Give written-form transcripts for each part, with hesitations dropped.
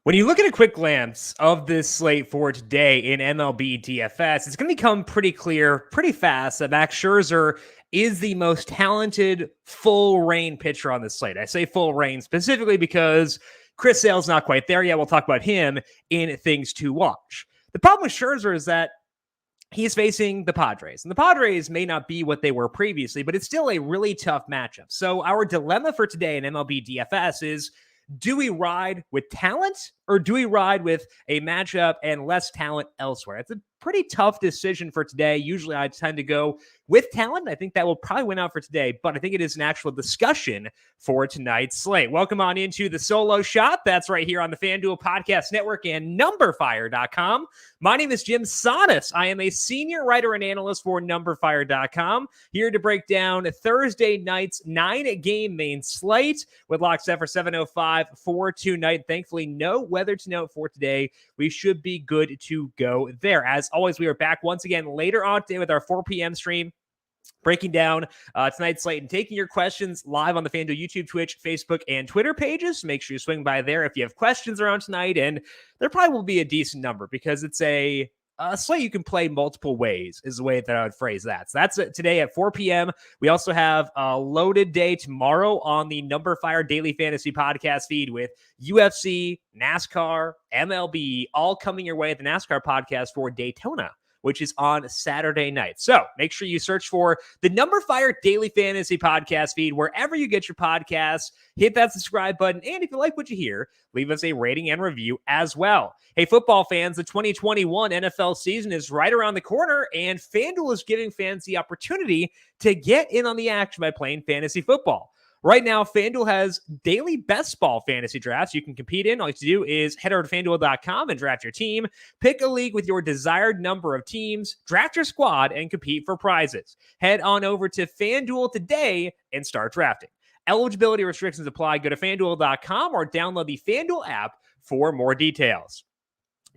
When you look at a quick glance of this slate for today in MLB DFS, it's going to become pretty clear pretty fast that Max Scherzer is the most talented full rain pitcher on the slate. I say full rain specifically because Chris Sale's not quite there yet. We'll talk about him in things to watch. The problem with Scherzer is that he's facing the Padres, and the Padres may not be what they were previously, but it's still a really tough matchup. So our dilemma for today in MLB DFS is, do we ride with talent or do we ride with a matchup and less talent elsewhere? It's a pretty tough decision for today. Usually I tend to go with talent. I think that will probably win out for today, but I think it is an actual discussion for tonight's slate. Welcome on into the solo shot. That's right here on the FanDuel Podcast Network and numberFire.com. My name is Jim Sonis. I am a senior writer and analyst for numberFire.com, here to break down Thursday night's 9-game main slate with locks set for 7:05 for tonight. Thankfully, no weather to note for today. We should be good to go there. As always, we are back once again later on today with our 4 p.m. stream, breaking down tonight's slate and taking your questions live on the FanDuel YouTube, Twitch, Facebook, and Twitter pages. Make sure you swing by there if you have questions around tonight, and there probably will be a decent number because it's a slate you can play multiple ways is the way that I would phrase that. So that's it today at 4 p.m. We also have a loaded day tomorrow on the numberFire Daily Fantasy Podcast feed with UFC, NASCAR, MLB, all coming your way at the NASCAR podcast for Daytona, which is on Saturday night. So make sure you search for the numberFire Daily Fantasy Podcast feed wherever you get your podcasts. Hit that subscribe button. And if you like what you hear, leave us a rating and review as well. Hey, football fans, the 2021 NFL season is right around the corner, and FanDuel is giving fans the opportunity to get in on the action by playing fantasy football. Right now, FanDuel has daily best ball fantasy drafts you can compete in. All you have to do is head over to FanDuel.com and draft your team. Pick a league with your desired number of teams, draft your squad, and compete for prizes. Head on over to FanDuel today and start drafting. Eligibility restrictions apply. Go to FanDuel.com or download the FanDuel app for more details.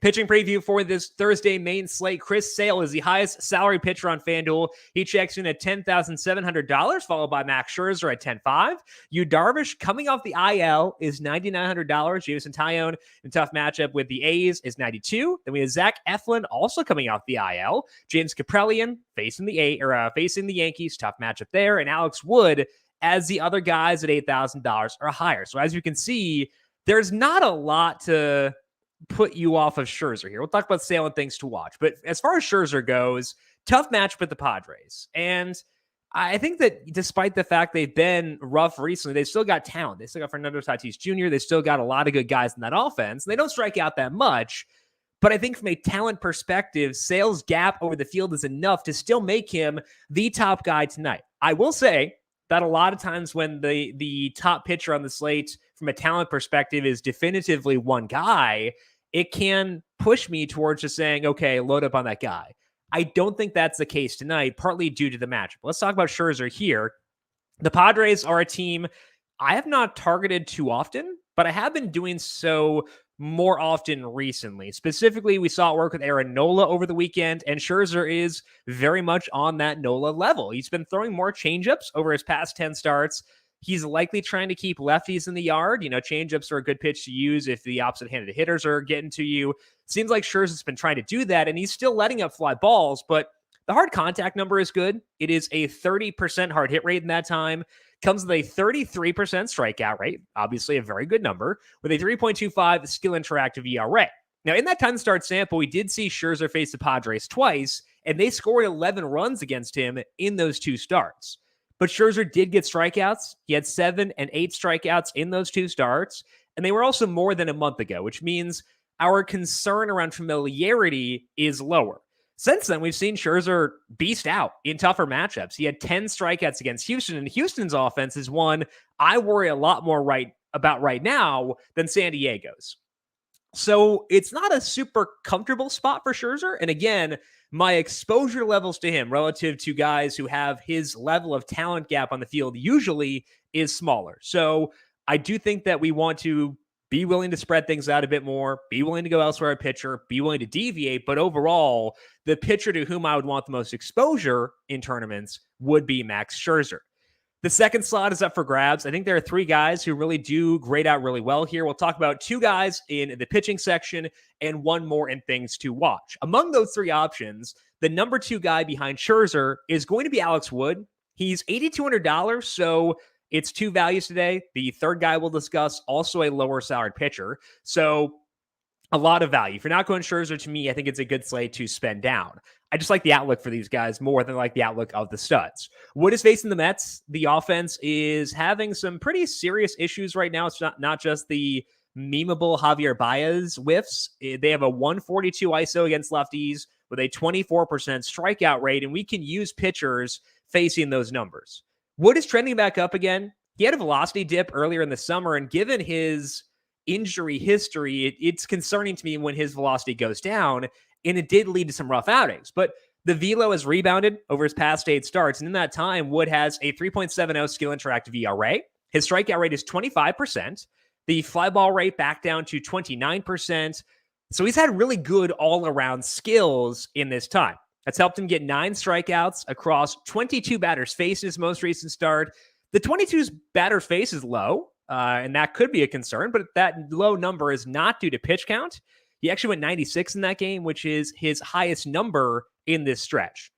Pitching preview for this Thursday main slate. Chris Sale is the highest salary pitcher on FanDuel. He checks in at $10,700, followed by Max Scherzer at $10,500. Yu Darvish, coming off the IL, is $9,900. Jameson Taillon, in a tough matchup with the A's, is $92,000. Then we have Zach Eflin, also coming off the IL. James Kaprielian, facing the Yankees, tough matchup there. And Alex Wood, as the other guys at $8,000 or higher. So as you can see, there's not a lot to put you off of Scherzer here. We'll talk about Sale and things to watch. But as far as Scherzer goes, tough match with the Padres. And I think that despite the fact they've been rough recently, they've still got talent. They still got Fernando Tatis Jr. They still got a lot of good guys in that offense. They don't strike out that much. But I think from a talent perspective, Sale's gap over the field is enough to still make him the top guy tonight. I will say that a lot of times when the top pitcher on the slate from a talent perspective is definitively one guy, it can push me towards just saying, okay, load up on that guy. I don't think that's the case tonight, partly due to the matchup. Let's talk about Scherzer here. The Padres are a team I have not targeted too often, but I have been doing so more often recently. Specifically, we saw it work with Aaron Nola over the weekend, and Scherzer is very much on that Nola level. He's been throwing more changeups over his past 10 starts. He's likely trying to keep lefties in the yard. You know, changeups are a good pitch to use if the opposite-handed hitters are getting to you. Seems like Scherzer's been trying to do that, and he's still letting up fly balls, but the hard contact number is good. It is a 30% hard hit rate in that time. Comes with a 33% strikeout rate, obviously a very good number, with a 3.25 skill interactive ERA. Now, in that 10-start sample, we did see Scherzer face the Padres twice, and they scored 11 runs against him in those two starts. But Scherzer did get strikeouts. He had 7 and 8 strikeouts in those two starts, and they were also more than a month ago, which means our concern around familiarity is lower. Since then, we've seen Scherzer beast out in tougher matchups. He had 10 strikeouts against Houston, and Houston's offense is one I worry a lot more about right now than San Diego's. So it's not a super comfortable spot for Scherzer. And again, my exposure levels to him relative to guys who have his level of talent gap on the field usually is smaller. So I do think that we want to be willing to spread things out a bit more, be willing to go elsewhere at pitcher, be willing to deviate. But overall, the pitcher to whom I would want the most exposure in tournaments would be Max Scherzer. The second slot is up for grabs. I think there are three guys who really do grade out really well here. We'll talk about two guys in the pitching section and one more in things to watch. Among those three options, the number two guy behind Scherzer is going to be Alex Wood. He's $8,200, so it's two values today. The third guy we'll discuss, also a lower salaried pitcher. So a lot of value. If you're not going Scherzer, to me, I think it's a good slate to spend down. I just like the outlook for these guys more than like the outlook of the studs. Wood is facing the Mets. The offense is having some pretty serious issues right now. It's not just the memeable Javier Baez whiffs. They have a 142 ISO against lefties with a 24% strikeout rate, and we can use pitchers facing those numbers. Wood is trending back up again. He had a velocity dip earlier in the summer, and given his injury history, it's concerning to me when his velocity goes down, and it did lead to some rough outings. But the velo has rebounded over his past 8 starts, and in that time, Wood has a 3.70 skill interactive ERA. His strikeout rate is 25%. The fly ball rate back down to 29%. So he's had really good all-around skills in this time. That's helped him get 9 strikeouts across 22 batters faced in his most recent start. The 22 batters faced is low, and that could be a concern, but that low number is not due to pitch count. He actually went 96 in that game, which is his highest number in this stretch.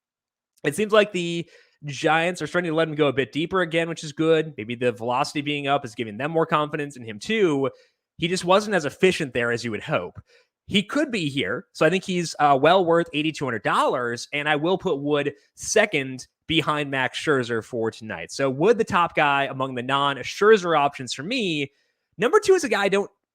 It seems like the Giants are starting to let him go a bit deeper again, which is good. Maybe the velocity being up is giving them more confidence in him too. He just wasn't as efficient there as you would hope. He could be here, so I think he's well worth $8,200, and I will put Wood second behind Max Scherzer for tonight. So Wood, the top guy among the non-Scherzer options for me. Number two is a guy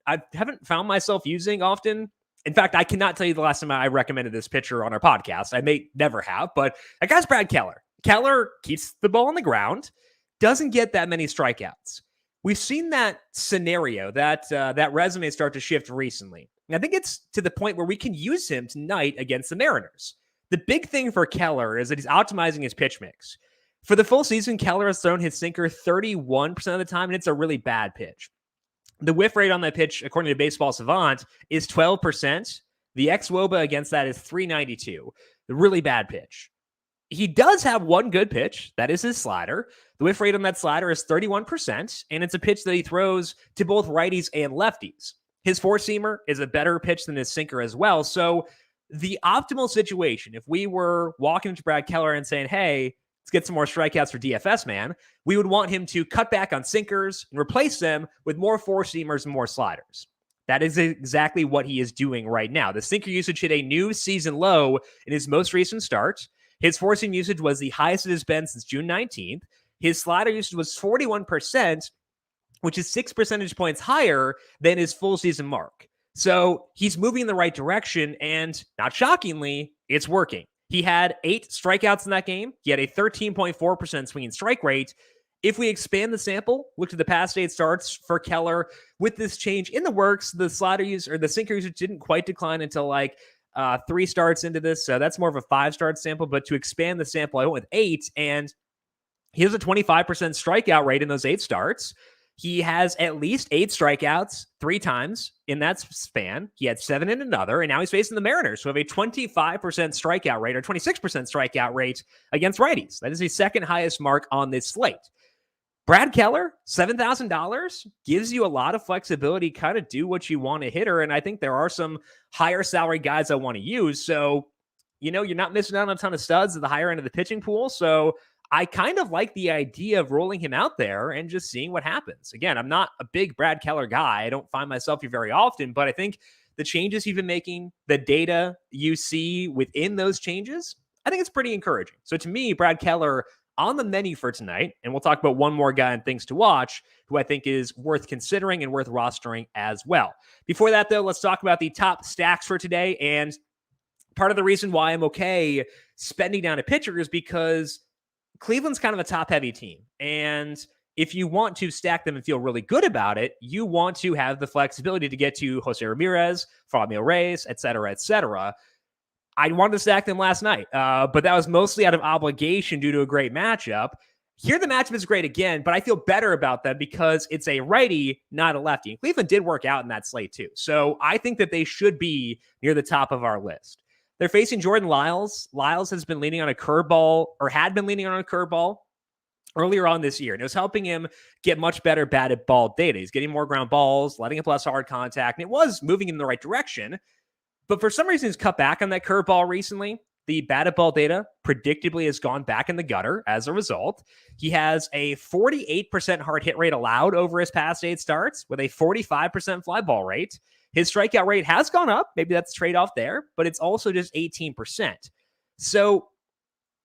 I haven't found myself using often. In fact, I cannot tell you the last time I recommended this pitcher on our podcast. I may never have, but that guy's Brad Keller. Keller keeps the ball on the ground, doesn't get that many strikeouts. We've seen that scenario, that resume start to shift recently. And I think it's to the point where we can use him tonight against the Mariners. The big thing for Keller is that he's optimizing his pitch mix. For the full season, Keller has thrown his sinker 31% of the time, and it's a really bad pitch. The whiff rate on that pitch, according to Baseball Savant, is 12%. The xWOBA against that is 392. The really bad pitch. He does have one good pitch. That is his slider. The whiff rate on that slider is 31%, and it's a pitch that he throws to both righties and lefties. His four-seamer is a better pitch than his sinker as well. So the optimal situation, if we were walking to Brad Keller and saying, hey, let's get some more strikeouts for DFS, man, we would want him to cut back on sinkers and replace them with more four-seamers and more sliders. That is exactly what he is doing right now. The sinker usage hit a new season low in his most recent start. His four-seam usage was the highest it has been since June 19th. His slider usage was 41%, which is 6 percentage points higher than his full season mark. So he's moving in the right direction, and not shockingly, it's working. He had 8 strikeouts in that game. He had a 13.4% swinging strike rate. If we expand the sample, look at the past 8 starts for Keller with this change in the works, the slider use or the sinker usage didn't quite decline until like 3 starts into this. So that's more of a 5-start sample. But to expand the sample, I went with 8, and he has a 25% strikeout rate in those 8 starts. He has at least 8 strikeouts 3 times in that span. He had 7 in another, and now he's facing the Mariners, who have a 25% strikeout rate or 26% strikeout rate against righties. That is the second highest mark on this slate. Brad Keller, $7,000, gives you a lot of flexibility, kind of do what you want to hitter, and I think there are some higher salary guys I want to use. So, you're not missing out on a ton of studs at the higher end of the pitching pool, so I kind of like the idea of rolling him out there and just seeing what happens. Again, I'm not a big Brad Keller guy. I don't find myself here very often, but I think the changes he's been making, the data you see within those changes, I think it's pretty encouraging. So to me, Brad Keller on the menu for tonight, and we'll talk about one more guy and things to watch who I think is worth considering and worth rostering as well. Before that, though, let's talk about the top stacks for today. And part of the reason why I'm okay spending down a pitcher is because Cleveland's kind of a top-heavy team, and if you want to stack them and feel really good about it, you want to have the flexibility to get to Jose Ramirez, Franmil Reyes, et cetera, et cetera. I wanted to stack them last night, but that was mostly out of obligation due to a great matchup. Here, the matchup is great again, but I feel better about them because it's a righty, not a lefty. And Cleveland did work out in that slate too, so I think that they should be near the top of our list. They're facing Jordan Lyles. Lyles has been leaning on a curveball, or had been leaning on a curveball. earlier on this year, and it was helping him get much better batted ball data. He's getting more ground balls, letting up less hard contact, and it was moving in the right direction. But for some reason, he's cut back on that curveball recently. The batted ball data predictably has gone back in the gutter as a result. He has a 48% hard hit rate allowed over his past 8 starts with a 45% fly ball rate. His strikeout rate has gone up. Maybe that's a trade-off there, but it's also just 18%. So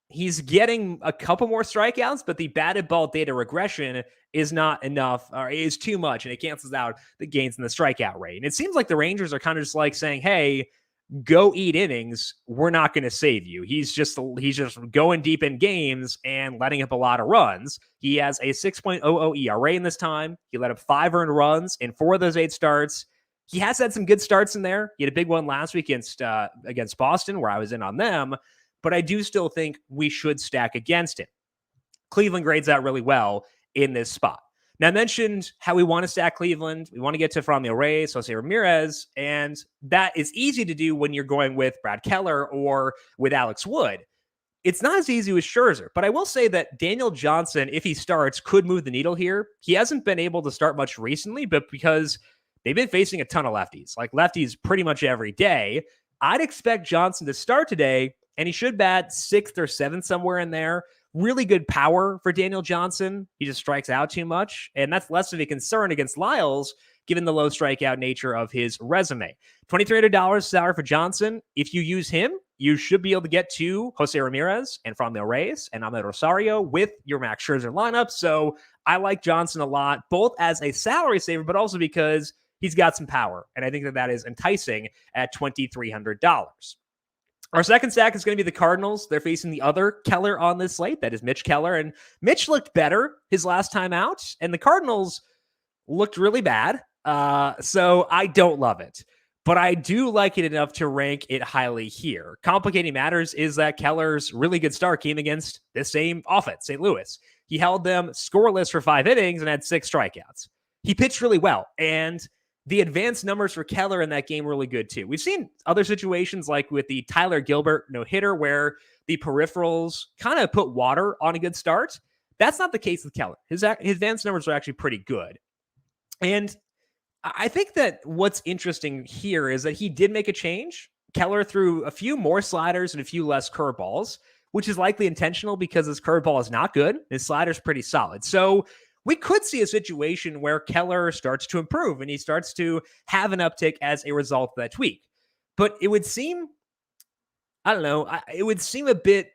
he's getting a couple more strikeouts, but the batted ball data regression is not enough, or is too much, and it cancels out the gains in the strikeout rate. And it seems like the Rangers are kind of just like saying, hey, go eat innings. We're not going to save you. He's just going deep in games and letting up a lot of runs. He has a 6.00 ERA in this time. He let up 5 earned runs in 4 of those 8 starts. He has had some good starts in there. He had a big one last week against Boston, where I was in on them. But I do still think we should stack against him. Cleveland grades out really well in this spot. Now, I mentioned how we want to stack Cleveland. We want to get to Franmil Reyes, Jose Ramirez, and that is easy to do when you're going with Brad Keller or with Alex Wood. It's not as easy with Scherzer, but I will say that Daniel Johnson, if he starts, could move the needle here. He hasn't been able to start much recently, but because they've been facing a ton of lefties, like lefties pretty much every day, I'd expect Johnson to start today, and he should bat 6th or 7th somewhere in there. Really good power for Daniel Johnson. He just strikes out too much, and that's less of a concern against Lyles, given the low strikeout nature of his resume. $2,300 salary for Johnson. If you use him, you should be able to get to Jose Ramirez and Franmil Reyes and Ahmed Rosario with your Max Scherzer lineup. So I like Johnson a lot, both as a salary saver, but also because he's got some power, and I think that is enticing at $2,300. Our second stack is going to be the Cardinals. They're facing the other Keller on this slate. That is Mitch Keller. And Mitch looked better his last time out, and the Cardinals looked really bad. So I don't love it, but I do like it enough to rank it highly here. Complicating matters is that Keller's really good start came against the same offense, St. Louis. He held them scoreless for 5 innings and had 6 strikeouts. He pitched really well, and the advanced numbers for Keller in that game were really good too. We've seen other situations like with the Tyler Gilbert no-hitter where the peripherals kind of put water on a good start. That's not the case with Keller. His advanced numbers are actually pretty good. And I think that what's interesting here is that he did make a change. Keller threw a few more sliders and a few less curveballs, which is likely intentional because his curveball is not good. His slider's pretty solid. So we could see a situation where Keller starts to improve and he starts to have an uptick as a result of that tweak. But it would seem, I don't know, it would seem a bit,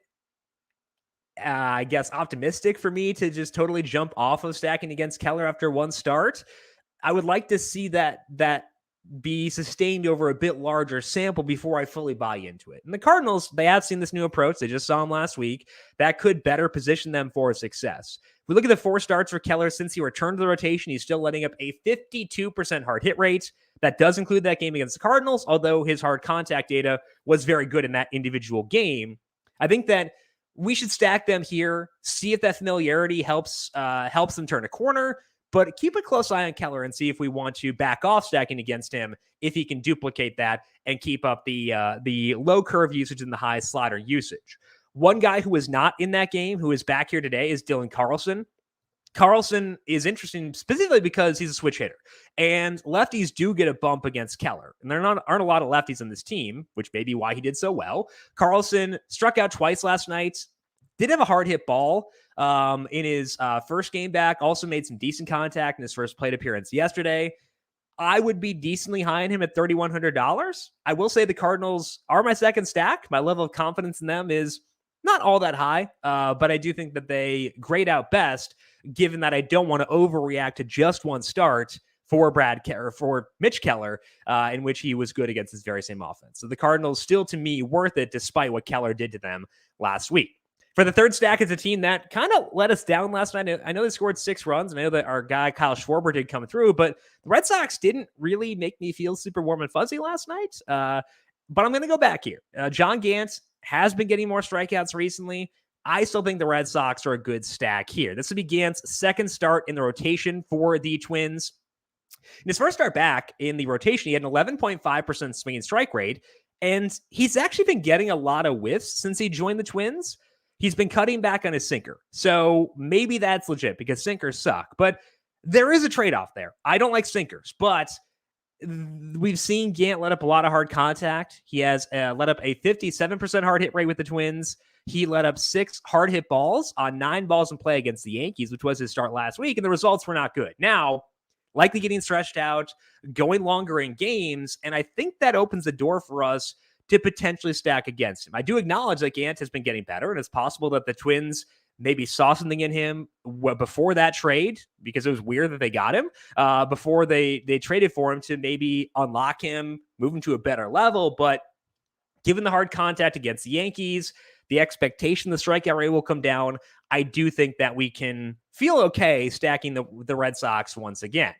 I guess, optimistic for me to just totally jump off of stacking against Keller after one start. I would like to see that be sustained over a bit larger sample before I fully buy into it. And the Cardinals, they have seen this new approach. They just saw him last week. That could better position them for success. If we look at the 4 starts for Keller since he returned to the rotation, he's still letting up a 52% hard hit rate. That does include that game against the Cardinals, although his hard contact data was very good in that individual game. I think that we should stack them here, see if that familiarity helps them turn a corner. But keep a close eye on Keller and see if we want to back off stacking against him, if he can duplicate that and keep up the low curve usage and the high slider usage. One guy who is not in that game, who is back here today, is Dylan Carlson. Carlson is interesting specifically because he's a switch hitter, and lefties do get a bump against Keller, and there aren't a lot of lefties on this team, which may be why he did so well. Carlson struck out twice last night. Did have a hard hit ball in his first game back. Also made some decent contact in his first plate appearance yesterday. I would be decently high on him at $3,100. I will say the Cardinals are my second stack. My level of confidence in them is not all that high, but I do think that they grade out best, given that I don't want to overreact to just one start for Mitch Keller, in which he was good against this very same offense. So the Cardinals still, to me, worth it despite what Keller did to them last week. For the third stack, it's a team that kind of let us down last night. I know they scored 6 runs, and I know that our guy Kyle Schwarber did come through, but the Red Sox didn't really make me feel super warm and fuzzy last night. But I'm going to go back here. John Gant has been getting more strikeouts recently. I still think the Red Sox are a good stack here. This would be Gant's second start in the rotation for the Twins. In his first start back in the rotation, he had an 11.5% swinging strike rate, and he's actually been getting a lot of whiffs since he joined the Twins. he's been cutting back on his sinker. So maybe that's legit because sinkers suck. But there is a trade-off there. I don't like sinkers, but we've seen Gant let up a lot of hard contact. He has let up a 57% hard hit rate with the Twins. He let up 6 hard hit balls on 9 balls in play against the Yankees, which was his start last week, and the results were not good. Now, likely getting stretched out, going longer in games, and I think that opens the door for us to potentially stack against him. I do acknowledge that Gant has been getting better, and it's possible that the Twins maybe saw something in him before that trade, because it was weird that they got him before they traded for him to maybe unlock him, move him to a better level. But given the hard contact against the Yankees, the expectation the strikeout rate will come down, I do think that we can feel okay stacking the Red Sox once again.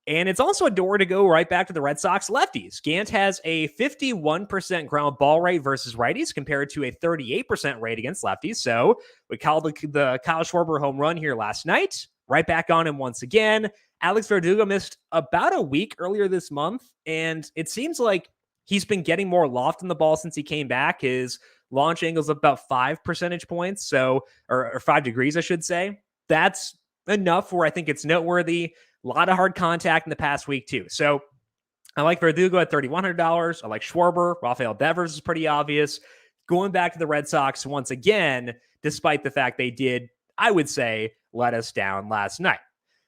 And it's also a door to go right back to the Red Sox lefties. Gant has a 51% ground ball rate versus righties compared to a 38% rate against lefties. So we called the Kyle Schwarber home run here last night. Right back on him once again. Alex Verdugo missed about a week earlier this month, and it seems like he's been getting more loft in the ball since he came back. His launch angle's about 5 percentage points, or 5 degrees, I should say. That's enough where I think it's noteworthy. A lot of hard contact in the past week, too. So I like Verdugo at $3,100. I like Schwarber. Rafael Devers is pretty obvious. Going back to the Red Sox once again, despite the fact they did, I would say, let us down last night.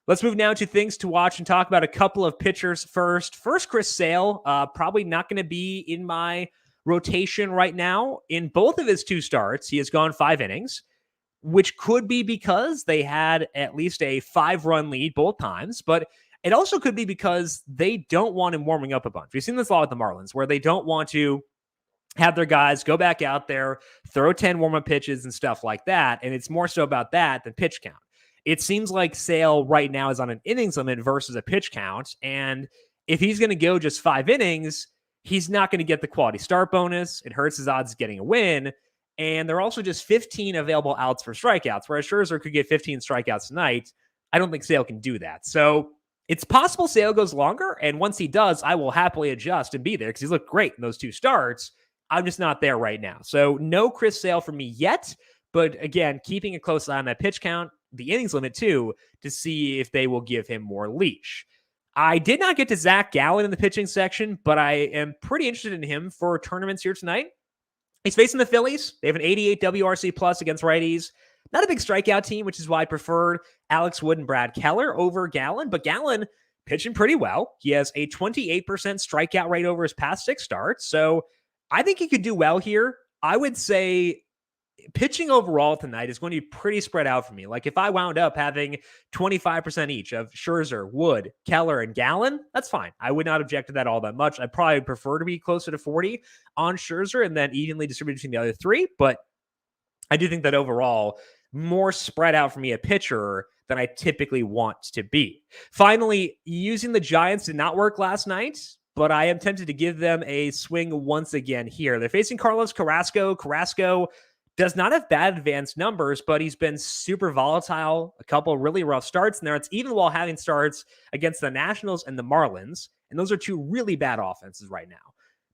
Let's move now to things to watch and talk about a couple of pitchers first. First, Chris Sale, probably not going to be in my rotation right now. In both of his 2 starts, he has gone 5 innings, which could be because they had at least a 5-run lead both times, but it also could be because they don't want him warming up a bunch. We've seen this a lot with the Marlins, where they don't want to have their guys go back out there, throw 10 warm-up pitches and stuff like that, and it's more so about that than pitch count. It seems like Sale right now is on an innings limit versus a pitch count, and if he's going to go just 5 innings, he's not going to get the quality start bonus. It hurts his odds of getting a win. And there are also just 15 available outs for strikeouts, whereas Scherzer could get 15 strikeouts tonight. I don't think Sale can do that. So it's possible Sale goes longer, and once he does, I will happily adjust and be there because he's looked great in those 2 starts. I'm just not there right now. So no Chris Sale for me yet, but again, keeping a close eye on that pitch count, the innings limit too, to see if they will give him more leash. I did not get to Zach Gallen in the pitching section, but I am pretty interested in him for tournaments here tonight. He's facing the Phillies. They have an 88 WRC plus against righties. Not a big strikeout team, which is why I preferred Alex Wood and Brad Keller over Gallen. But Gallen pitching pretty well. He has a 28% strikeout rate over his past 6 starts. So I think he could do well here. I would say pitching overall tonight is going to be pretty spread out for me. Like if I wound up having 25% each of Scherzer, Wood, Keller, and Gallen, that's fine. I would not object to that all that much. I'd probably prefer to be closer to 40 on Scherzer and then evenly distributed between the other 3. But I do think that overall, more spread out for me a pitcher than I typically want to be. Finally, using the Giants did not work last night, but I am tempted to give them a swing once again here. They're facing Carlos Carrasco. Carrasco does not have bad advanced numbers, but he's been super volatile. A couple really rough starts in there. It's even while having starts against the Nationals and the Marlins. And those are 2 really bad offenses right now.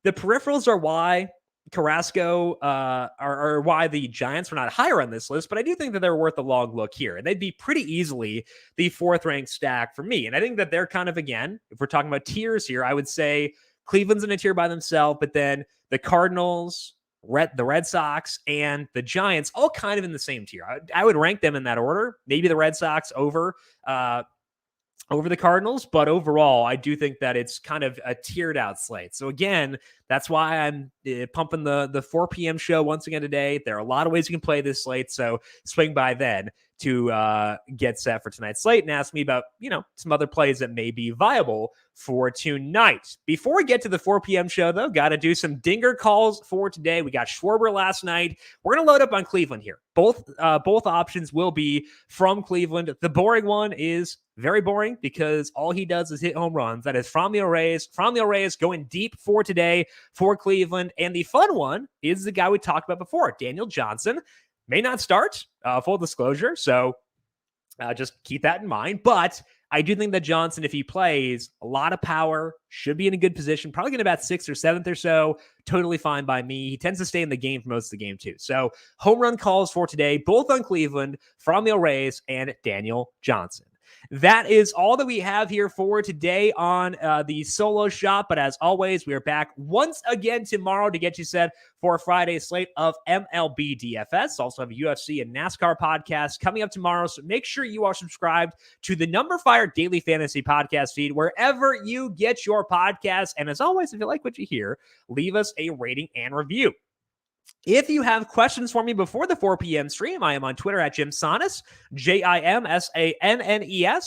The peripherals are why Carrasco are why the Giants were not higher on this list, but I do think that they're worth a long look here. And they'd be pretty easily the 4th ranked stack for me. And I think that they're kind of, again, if we're talking about tiers here, I would say Cleveland's in a tier by themselves, but then the Cardinals, the Red Sox, and the Giants all kind of in the same tier. I would rank them in that order. Maybe the Red Sox over the Cardinals, but overall, I do think that it's kind of a tiered out slate. So again, that's why I'm pumping the 4 p.m. show once again today. There are a lot of ways you can play this slate, so swing by then to get set for tonight's slate and ask me about, some other plays that may be viable for tonight. Before we get to the 4 p.m. show, though, got to do some dinger calls for today. We got Schwarber last night. We're going to load up on Cleveland here. Both options will be from Cleveland. The boring one is very boring because all he does is hit home runs. That is Franmil Reyes. Franmil Reyes going deep for today for Cleveland. And the fun one is the guy we talked about before, Daniel Johnson. May not start, full disclosure. So just keep that in mind. But I do think that Johnson, if he plays, a lot of power, should be in a good position, probably going to bat 6th or 7th or so. Totally fine by me. He tends to stay in the game for most of the game too. So home run calls for today, both on Cleveland, from the Rays and Daniel Johnson. That is all that we have here for today on the solo shot. But as always, we are back once again tomorrow to get you set for a Friday slate of MLB DFS. Also have a UFC and NASCAR podcast coming up tomorrow. So make sure you are subscribed to the numberFire Daily Fantasy Podcast feed wherever you get your podcasts. And as always, if you like what you hear, leave us a rating and review. If you have questions for me before the 4 p.m. stream, I am on Twitter at JimSannes, JimSannes.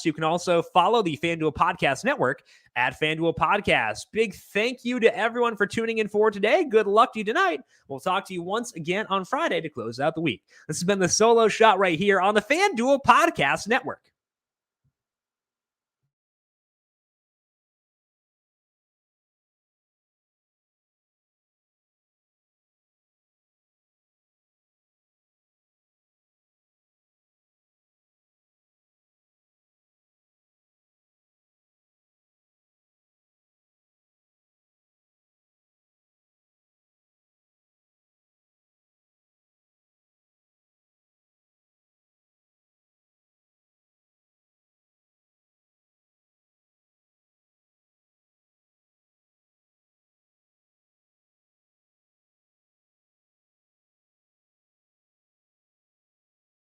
You can also follow the FanDuel Podcast Network at FanDuel Podcast. Big thank you to everyone for tuning in for today. Good luck to you tonight. We'll talk to you once again on Friday to close out the week. This has been the solo shot right here on the FanDuel Podcast Network.